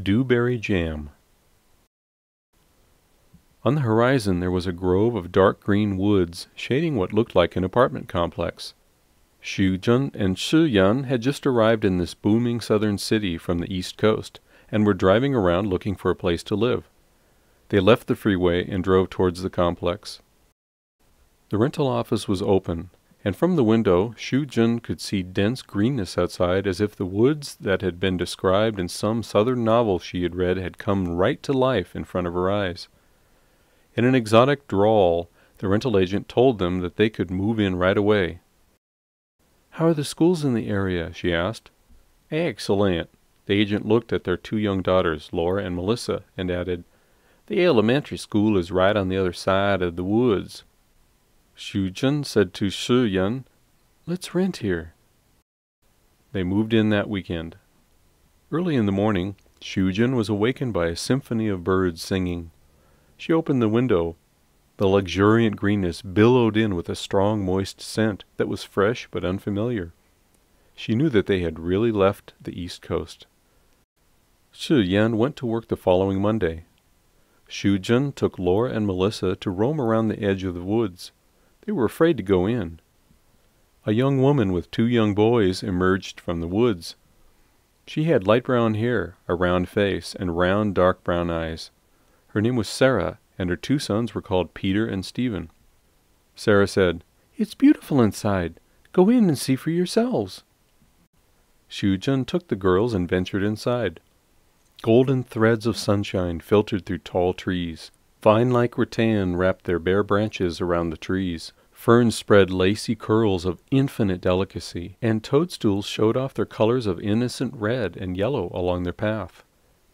Dewberry jam. On the horizon there was a grove of dark green woods shading what looked like an apartment complex. Xu-Jun and Shi-Yan had just arrived in this booming southern city from the east coast and were driving around looking for a place to live. They left the freeway and drove towards the complex. The rental office was open, and from the window Xu-Jun could see dense greenness outside, as if the woods that had been described in some southern novel she had read had come right to life in front of her eyes. In an exotic drawl, the rental agent told them that they could move in right away. "How are the schools in the area?" she asked. "Excellent." The agent looked at their two young daughters, Laura and Melissa, and added, "The elementary school is right on the other side of the woods." Xu-Jun said to Shi-Yan, "Let's rent here." They moved in that weekend. Early in the morning, Xu-Jun was awakened by a symphony of birds singing. She opened the window. The luxuriant greenness billowed in with a strong, moist scent that was fresh but unfamiliar. She knew that they had really left the East Coast. Shi-Yan went to work the following Monday. Xu-Jun took Laura and Melissa to roam around the edge of the woods. They were afraid to go in. A young woman with two young boys emerged from the woods. She had light brown hair, a round face, and round dark brown eyes. Her name was Sarah, and her two sons were called Peter and Stephen. Sarah said, "It's beautiful inside. Go in and see for yourselves." Xu-Jun took the girls and ventured inside. Golden threads of sunshine filtered through tall trees. Vine-like rattan wrapped their bare branches around the trees. Ferns spread lacy curls of infinite delicacy, and toadstools showed off their colors of innocent red and yellow along their path.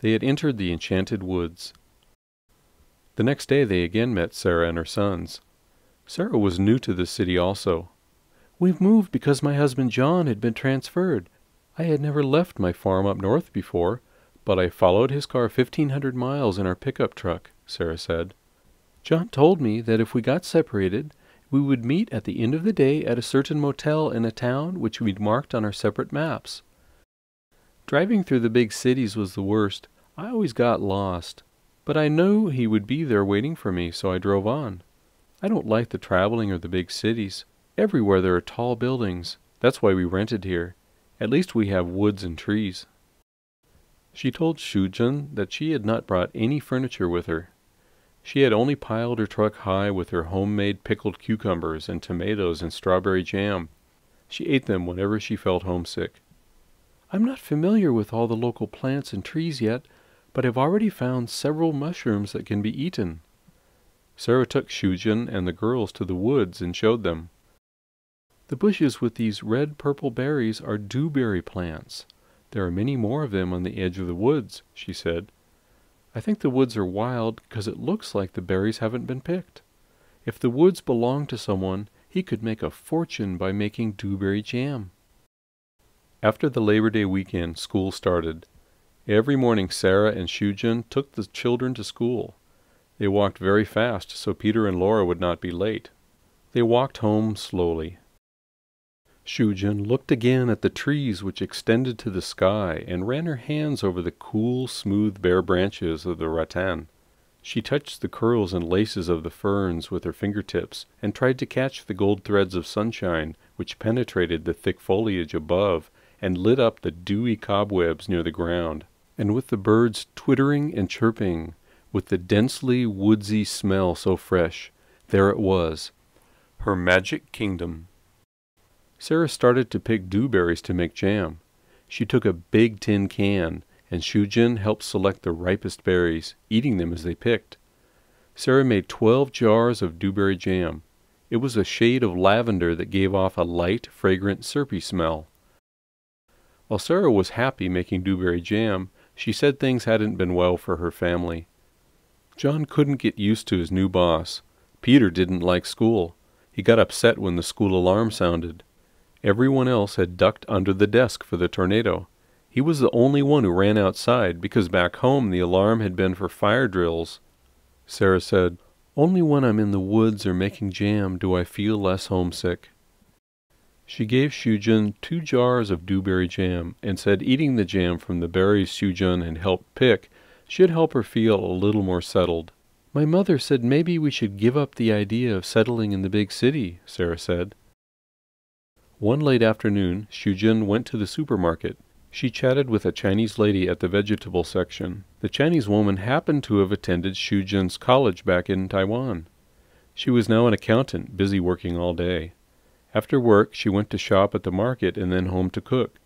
They had entered the enchanted woods. The next day they again met Sarah and her sons. Sarah was new to the city also. "We've moved because my husband John had been transferred. I had never left my farm up north before, but I followed his car 1,500 miles in our pickup truck," Sarah said. "John told me that if we got separated, we would meet at the end of the day at a certain motel in a town which we'd marked on our separate maps. Driving through the big cities was the worst. I always got lost. But I knew he would be there waiting for me, so I drove on. I don't like the traveling or the big cities. Everywhere there are tall buildings. That's why we rented here. At least we have woods and trees." She told Xu-Jun that she had not brought any furniture with her. She had only piled her truck high with her homemade pickled cucumbers and tomatoes and strawberry jam. She ate them whenever she felt homesick. "I'm not familiar with all the local plants and trees yet, but I've already found several mushrooms that can be eaten." Sarah took Xu-Jun and the girls to the woods and showed them. "The bushes with these red-purple berries are dewberry plants. There are many more of them on the edge of the woods," she said. "I think the woods are wild because it looks like the berries haven't been picked. If the woods belonged to someone, he could make a fortune by making dewberry jam." After the Labor Day weekend, school started. Every morning Sarah and Xu-Jun took the children to school. They walked very fast so Peter and Laura would not be late. They walked home slowly. Xu-Jun looked again at the trees which extended to the sky and ran her hands over the cool, smooth, bare branches of the rattan. She touched the curls and laces of the ferns with her fingertips and tried to catch the gold threads of sunshine which penetrated the thick foliage above and lit up the dewy cobwebs near the ground. And with the birds twittering and chirping, with the densely woodsy smell so fresh, there it was, her magic kingdom. Sarah started to pick dewberries to make jam. She took a big tin can, and Xu-Jun helped select the ripest berries, eating them as they picked. Sarah made 12 jars of dewberry jam. It was a shade of lavender that gave off a light, fragrant, syrupy smell. While Sarah was happy making dewberry jam, she said things hadn't been well for her family. John couldn't get used to his new boss. Peter didn't like school. He got upset when the school alarm sounded. Everyone else had ducked under the desk for the tornado. He was the only one who ran outside because back home the alarm had been for fire drills. Sarah said, "Only when I'm in the woods or making jam do I feel less homesick." She gave Shujun 2 jars of dewberry jam and said eating the jam from the berries Shujun had helped pick should help her feel a little more settled. "My mother said maybe we should give up the idea of settling in the big city," Sarah said. One late afternoon, Shujun went to the supermarket. She chatted with a Chinese lady at the vegetable section. The Chinese woman happened to have attended Shujun's college back in Taiwan. She was now an accountant, busy working all day. After work, she went to shop at the market and then home to cook.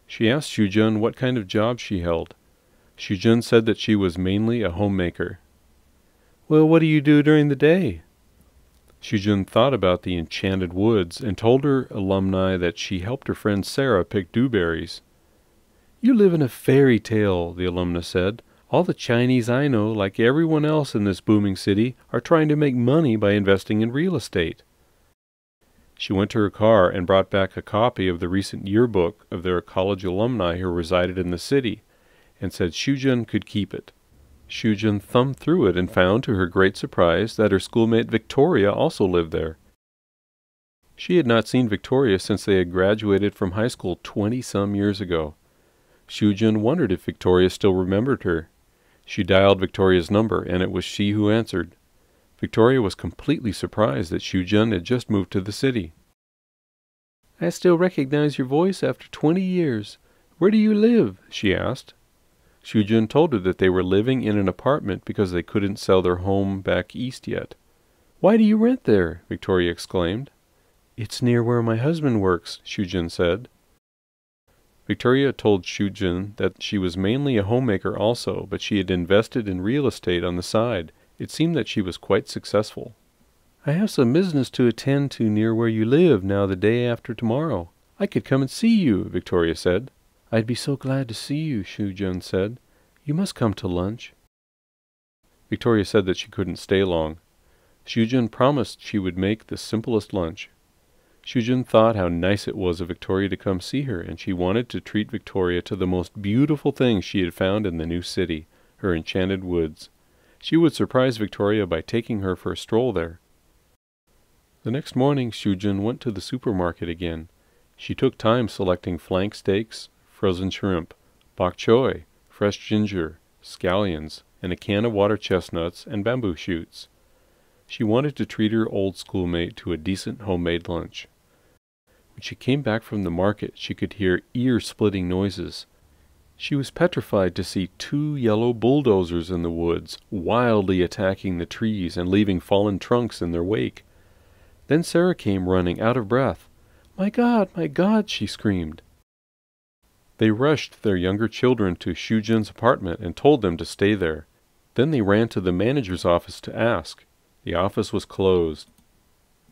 She asked Shujun what kind of job she held. Shujun said that she was mainly a homemaker. "Well, what do you do during the day?" Shujun thought about the enchanted woods and told her alumni that she helped her friend Sarah pick dewberries. "You live in a fairy tale," the alumna said. "All the Chinese I know, like everyone else in this booming city, are trying to make money by investing in real estate." She went to her car and brought back a copy of the recent yearbook of their college alumni who resided in the city, and said Shujun could keep it. Shujun thumbed through it and found, to her great surprise, that her schoolmate Victoria also lived there. She had not seen Victoria since they had graduated from high school 20-some years ago. Shujun wondered if Victoria still remembered her. She dialed Victoria's number, and it was she who answered. Victoria was completely surprised that Shujun had just moved to the city. "I still recognize your voice after 20 years. Where do you live?" she asked. Shujun told her that they were living in an apartment because they couldn't sell their home back east yet. "Why do you rent there?" Victoria exclaimed. "It's near where my husband works," Shujun said. Victoria told Shujun that she was mainly a homemaker also, but she had invested in real estate on the side. It seemed that she was quite successful. "I have some business to attend to near where you live now the day after tomorrow. I could come and see you," Victoria said. "I'd be so glad to see you," Shujun said. "You must come to lunch." Victoria said that she couldn't stay long. Shujun promised she would make the simplest lunch. Shujun thought how nice it was of Victoria to come see her, and she wanted to treat Victoria to the most beautiful things she had found in the new city, her enchanted woods. She would surprise Victoria by taking her for a stroll there. The next morning Shujun went to the supermarket again. She took time selecting flank steaks, frozen shrimp, bok choy, fresh ginger, scallions, and a can of water chestnuts and bamboo shoots. She wanted to treat her old schoolmate to a decent homemade lunch. When she came back from the market, she could hear ear-splitting noises. She was petrified to see 2 yellow bulldozers in the woods, wildly attacking the trees and leaving fallen trunks in their wake. Then Sarah came running, out of breath. My God," she screamed. They rushed their younger children to Shujun's apartment and told them to stay there. Then they ran to the manager's office to ask. The office was closed.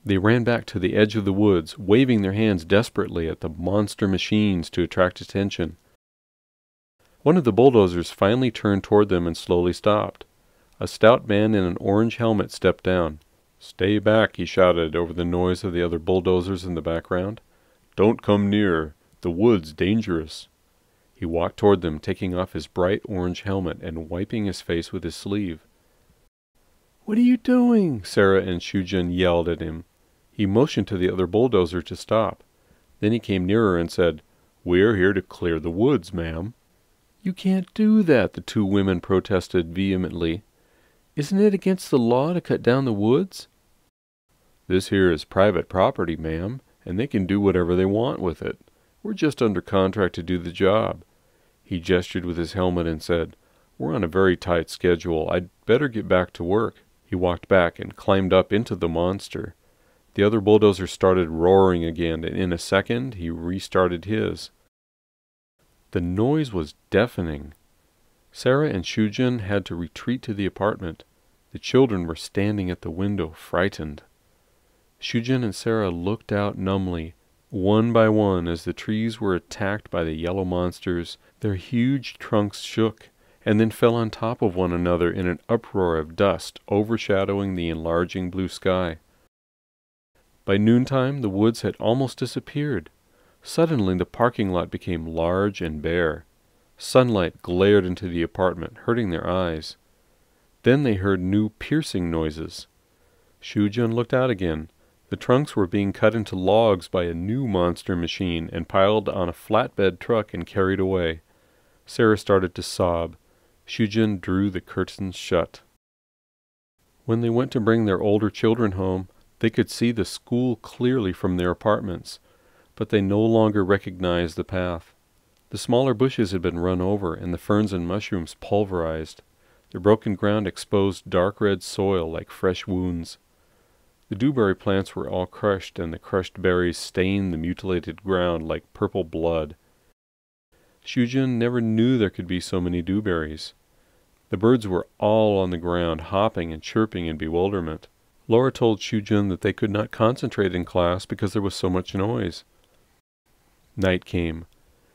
They ran back to the edge of the woods, waving their hands desperately at the monster machines to attract attention. One of the bulldozers finally turned toward them and slowly stopped. A stout man in an orange helmet stepped down. "Stay back," he shouted over the noise of the other bulldozers in the background. "Don't come near. The wood's dangerous." He walked toward them, taking off his bright orange helmet and wiping his face with his sleeve. "What are you doing?" Sarah and Shujun yelled at him. He motioned to the other bulldozer to stop. Then he came nearer and said, "We're here to clear the woods, ma'am." "You can't do that," the 2 women protested vehemently. "Isn't it against the law to cut down the woods?" "This here is private property, ma'am, and they can do whatever they want with it. We're just under contract to do the job." He gestured with his helmet and said, "We're on a very tight schedule. I'd better get back to work." He walked back and climbed up into the monster. The other bulldozer started roaring again, and in a second he restarted his. The noise was deafening. Sarah and Shujun had to retreat to the apartment. The children were standing at the window, frightened. Shujun and Sarah looked out numbly, one by one, as the trees were attacked by the yellow monsters. Their huge trunks shook, and then fell on top of one another in an uproar of dust, overshadowing the enlarging blue sky. By noontime, the woods had almost disappeared. Suddenly, the parking lot became large and bare. Sunlight glared into the apartment, hurting their eyes. Then they heard new piercing noises. Shujun looked out again. The trunks were being cut into logs by a new monster machine and piled on a flatbed truck and carried away. Sarah started to sob. Shujin drew the curtains shut. When they went to bring their older children home, they could see the school clearly from their apartments, but they no longer recognized the path. The smaller bushes had been run over and the ferns and mushrooms pulverized. The broken ground exposed dark red soil like fresh wounds. The dewberry plants were all crushed, and the crushed berries stained the mutilated ground like purple blood. Shujin never knew there could be so many dewberries. The birds were all on the ground, hopping and chirping in bewilderment. Laura told Shujin that they could not concentrate in class because there was so much noise. Night came.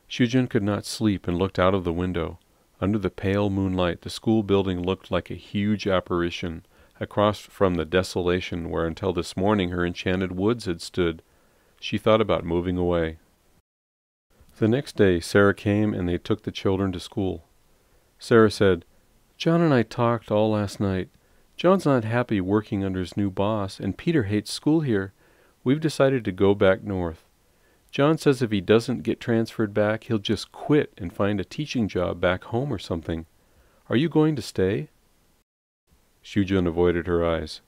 Shujin could not sleep and looked out of the window. Under the pale moonlight, the school building looked like a huge apparition, across from the desolation where until this morning her enchanted woods had stood. She thought about moving away. The next day, Sarah came and they took the children to school. Sarah said, "John and I talked all last night. John's not happy working under his new boss, and Peter hates school here. We've decided to go back north. John says if he doesn't get transferred back, he'll just quit and find a teaching job back home or something. Are you going to stay?" Shujin avoided her eyes.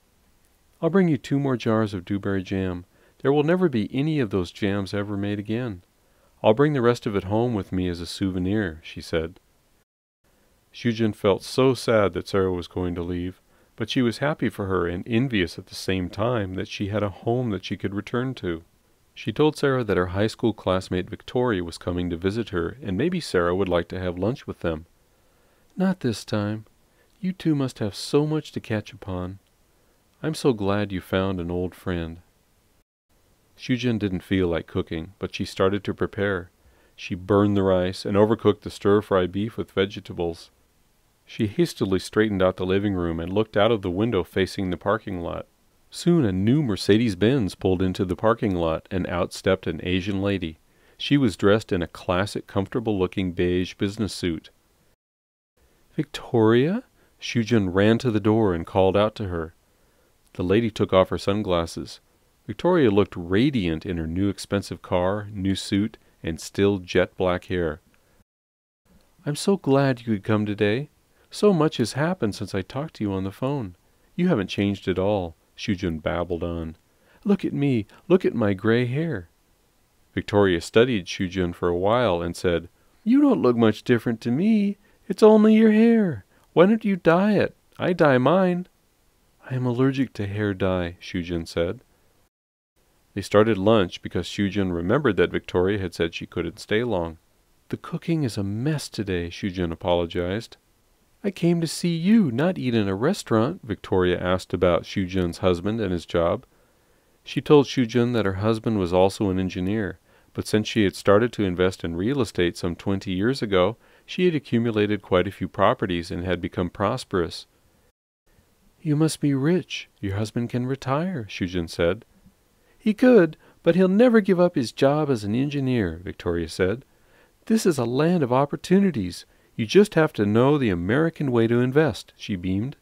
"I'll bring you 2 more jars of dewberry jam. There will never be any of those jams ever made again. I'll bring the rest of it home with me as a souvenir," she said. Shujin felt so sad that Sarah was going to leave, but she was happy for her and envious at the same time that she had a home that she could return to. She told Sarah that her high school classmate Victoria was coming to visit her, and maybe Sarah would like to have lunch with them. "Not this time. You two must have so much to catch upon. I'm so glad you found an old friend." Shujin didn't feel like cooking, but she started to prepare. She burned the rice and overcooked the stir-fry beef with vegetables. She hastily straightened out the living room and looked out of the window facing the parking lot. Soon a new Mercedes-Benz pulled into the parking lot, and out stepped an Asian lady. She was dressed in a classic, comfortable-looking beige business suit. "Victoria?" Shujin ran to the door and called out to her. The lady took off her sunglasses. Victoria looked radiant in her new expensive car, new suit, and still jet-black hair. "I'm so glad you could come today. So much has happened since I talked to you on the phone. You haven't changed at all," Shujin babbled on. "Look at me. Look at my gray hair." Victoria studied Shujin for a while and said, "You don't look much different to me. It's only your hair. Why don't you dye it? I dye mine." "I am allergic to hair dye," Shujin said. They started lunch because Shujin remembered that Victoria had said she couldn't stay long. "The cooking is a mess today," Shujin apologized. "I came to see you, not eat in a restaurant." Victoria asked about Shujin's husband and his job. She told Shujin that her husband was also an engineer, but since she had started to invest in real estate some 20 years ago, she had accumulated quite a few properties and had become prosperous. "You must be rich. Your husband can retire," Shujin said. "He could, but he'll never give up his job as an engineer," Victoria said. "This is a land of opportunities. You just have to know the American way to invest," she beamed.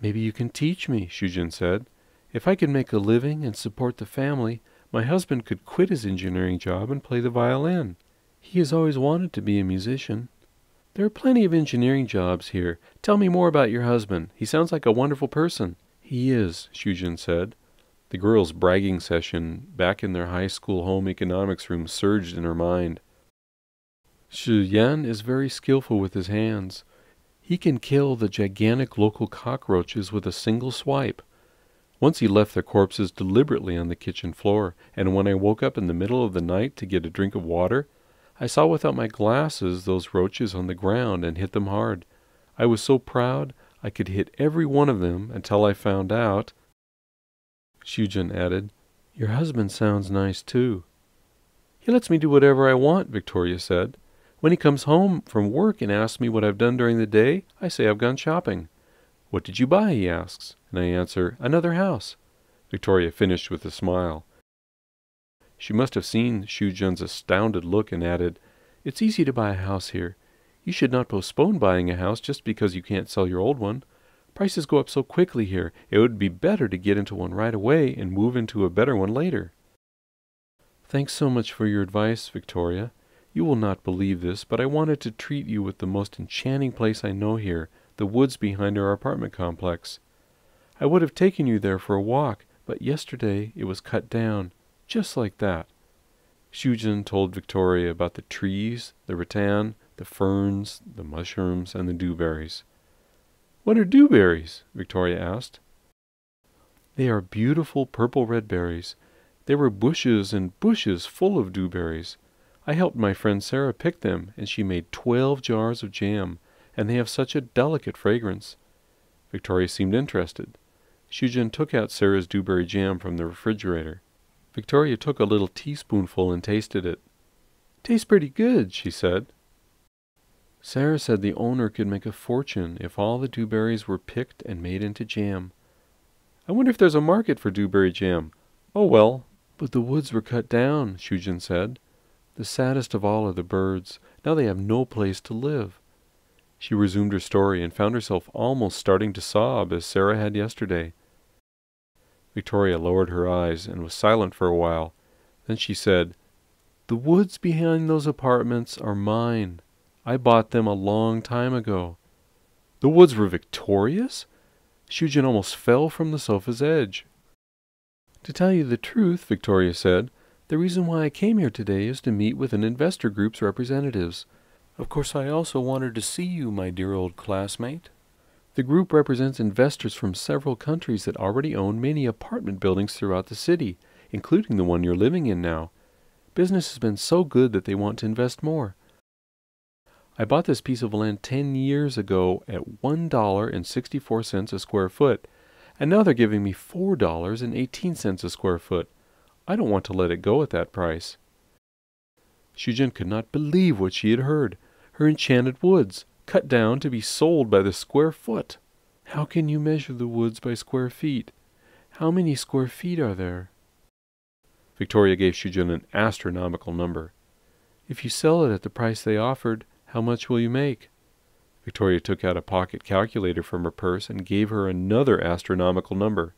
"Maybe you can teach me," Shujin said. "If I could make a living and support the family, my husband could quit his engineering job and play the violin. He has always wanted to be a musician." "There are plenty of engineering jobs here. Tell me more about your husband. He sounds like a wonderful person." "He is," Shujin said. The girls' bragging session back in their high school home economics room surged in her mind. "Shi Yan is very skillful with his hands. He can kill the gigantic local cockroaches with a single swipe. Once he left their corpses deliberately on the kitchen floor, and when I woke up in the middle of the night to get a drink of water, I saw without my glasses those roaches on the ground and hit them hard. I was so proud I could hit every one of them until I found out." Shujin added, "Your husband sounds nice too." "He lets me do whatever I want," Victoria said. "When he comes home from work and asks me what I've done during the day, I say I've gone shopping. 'What did you buy?' he asks, and I answer, 'Another house.'" Victoria finished with a smile. She must have seen Shujin's astounded look and added, "It's easy to buy a house here. You should not postpone buying a house just because you can't sell your old one. Prices go up so quickly here. It would be better to get into one right away and move into a better one later." "Thanks so much for your advice, Victoria. You will not believe this, but I wanted to treat you with the most enchanting place I know here, the woods behind our apartment complex. I would have taken you there for a walk, but yesterday it was cut down, just like that." Shujin told Victoria about the trees, the rattan, the ferns, the mushrooms, and the dewberries. "What are dewberries?" Victoria asked. "They are beautiful purple-red berries. There were bushes and bushes full of dewberries. I helped my friend Sarah pick them, and she made 12 jars of jam, and they have such a delicate fragrance." Victoria seemed interested. Shujin took out Sarah's dewberry jam from the refrigerator. Victoria took a little teaspoonful and tasted it. "Tastes pretty good," she said. Sarah said the owner could make a fortune if all the dewberries were picked and made into jam. "I wonder if there's a market for dewberry jam. Oh well." "But the woods were cut down," Shujin said. "The saddest of all are the birds. Now they have no place to live." She resumed her story and found herself almost starting to sob as Sarah had yesterday. Victoria lowered her eyes and was silent for a while. Then she said, "The woods behind those apartments are mine. I bought them a long time ago." "The woods were Victoria's?" Shujin almost fell from the sofa's edge. "To tell you the truth," Victoria said, "the reason why I came here today is to meet with an investor group's representatives. Of course, I also wanted to see you, my dear old classmate. The group represents investors from several countries that already own many apartment buildings throughout the city, including the one you're living in now. Business has been so good that they want to invest more. I bought this piece of land 10 years ago at $1.64 a square foot, and now they're giving me $4.18 a square foot. I don't want to let it go at that price." Shujin could not believe what she had heard. Her enchanted woods, cut down to be sold by the square foot. "How can you measure the woods by square feet? How many square feet are there?" Victoria gave Shujin an astronomical number. "If you sell it at the price they offered, how much will you make?" Victoria took out a pocket calculator from her purse and gave her another astronomical number.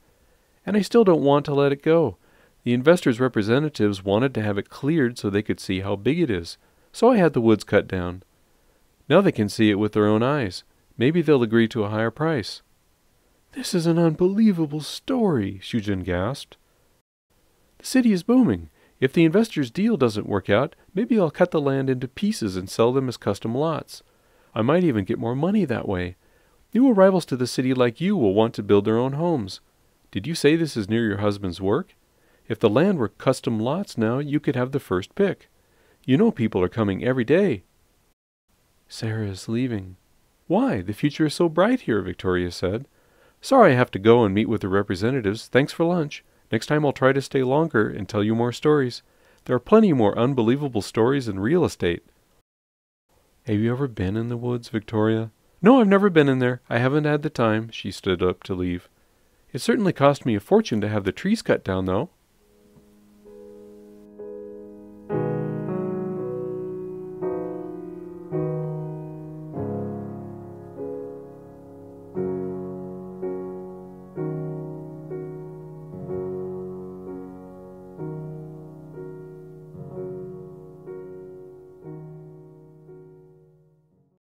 "And I still don't want to let it go. The investors' representatives wanted to have it cleared so they could see how big it is, so I had the woods cut down. Now they can see it with their own eyes. Maybe they'll agree to a higher price." "This is an unbelievable story," Shujin gasped. "The city is booming. If the investors' deal doesn't work out, maybe I'll cut the land into pieces and sell them as custom lots. I might even get more money that way. New arrivals to the city like you will want to build their own homes. Did you say this is near your husband's work? If the land were custom lots now, you could have the first pick. You know people are coming every day." "Sarah is leaving." "Why? The future is so bright here," Victoria said. "Sorry I have to go and meet with the representatives. Thanks for lunch. Next time I'll try to stay longer and tell you more stories. There are plenty more unbelievable stories in real estate." "Have you ever been in the woods, Victoria?" "No, I've never been in there. I haven't had the time." She stood up to leave. "It certainly cost me a fortune to have the trees cut down, though."